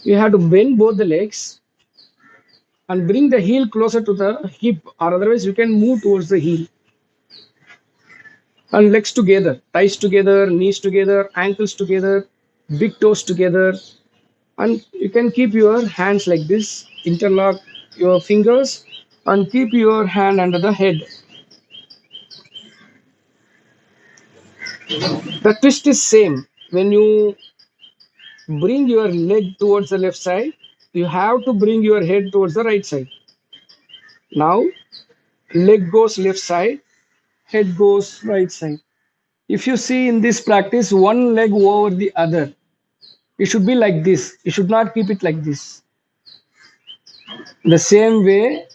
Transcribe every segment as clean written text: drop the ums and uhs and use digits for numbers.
You have to bend both the legs and bring the heel closer to the hip, or otherwise you can move towards the heel. And legs together, thighs together, knees together, ankles together, big toes together. And you can keep your hands like this, interlock your fingers, and keep your hand under the head. The twist is same. When you bring your leg towards the left side, you have to bring your head towards the right side. Now leg goes left side, head goes right side. If you see in this practice, one leg over the other, it should be like this. You should not keep it like this. The same way,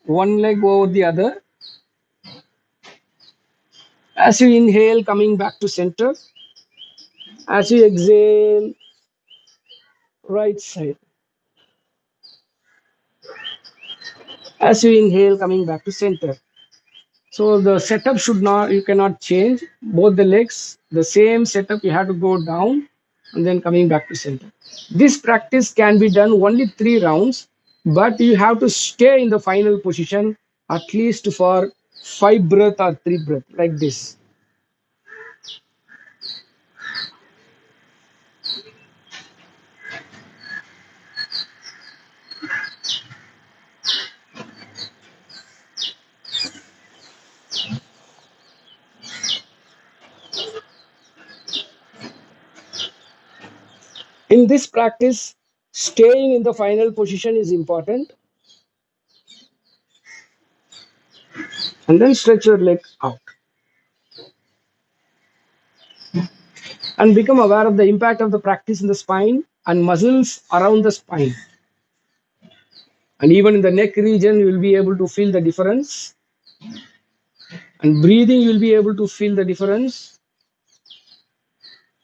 one leg over the other. As you inhale, coming back to center. As you exhale, right side. As you inhale, coming back to center. So the setup should not, you cannot change. Both the legs, the same setup, you have to go down and then coming back to center. This practice can be done only 3 rounds, but you have to stay in the final position at least for 5 breath or 3 breath, like this. In this practice, staying in the final position is important. And then stretch your leg out. And become aware of the impact of the practice in the spine and muscles around the spine. And even in the neck region, you will be able to feel the difference. And breathing, you will be able to feel the difference.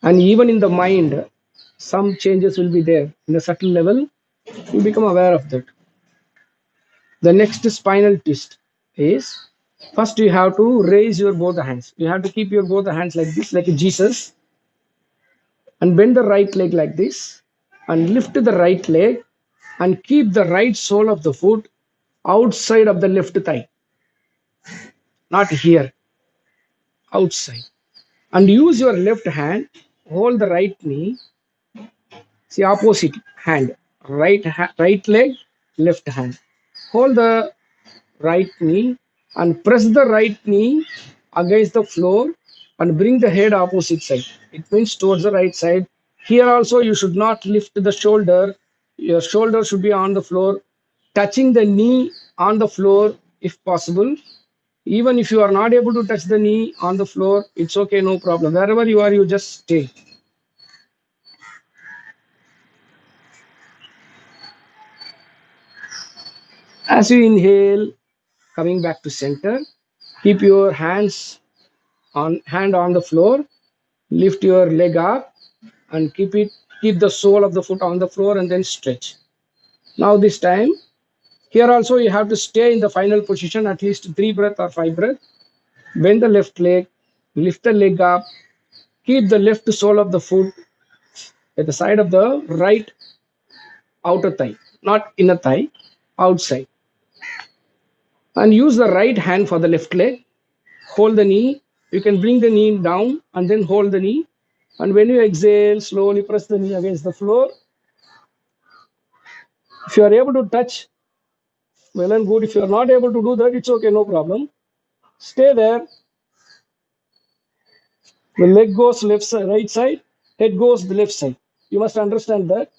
And even in the mind, some changes will be there in a subtle level. You become aware of that. The next spinal twist is, first you have to raise your both hands. You have to keep your both hands like this, like a Jesus, and bend the right leg like this, and lift the right leg, and keep the right sole of the foot outside of the left thigh, not here, outside. And use your left hand, hold the right knee, see opposite hand, right leg, left hand. Hold the right knee and press the right knee against the floor and bring the head opposite side. It means towards the right side. Here also you should not lift the shoulder. Your shoulder should be on the floor, touching the knee on the floor if possible. Even if you are not able to touch the knee on the floor, it's okay, no problem. Wherever you are, you just stay. As you inhale, coming back to center, keep your hand on the floor, lift your leg up and keep the sole of the foot on the floor and then stretch. Now this time, here also you have to stay in the final position at least 3 breath or 5 breath. Bend the left leg, lift the leg up, keep the left sole of the foot at the side of the right outer thigh, not inner thigh, outside. And use the right hand for the left leg. Hold the knee. You can bring the knee down and then hold the knee. And when you exhale, slowly press the knee against the floor. If you are able to touch, well and good. If you are not able to do that, it's okay, no problem. Stay there. The leg goes left side, right side, head goes the left side. You must understand that.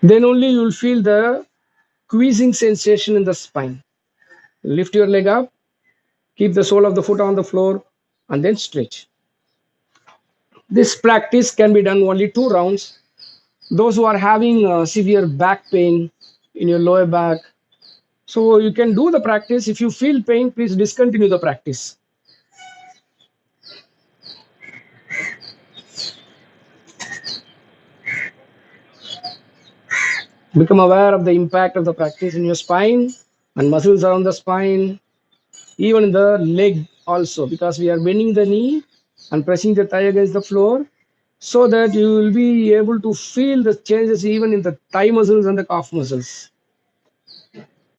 Then only you will feel the squeezing sensation in the spine. Lift your leg up, keep the sole of the foot on the floor, and then stretch. This practice can be done only 2 rounds. Those who are having severe back pain in your lower back, so you can do the practice. If you feel pain, please discontinue the practice. Become aware of the impact of the practice in your spine and muscles around the spine, even in the leg also, because we are bending the knee and pressing the thigh against the floor, so that you will be able to feel the changes even in the thigh muscles and the calf muscles.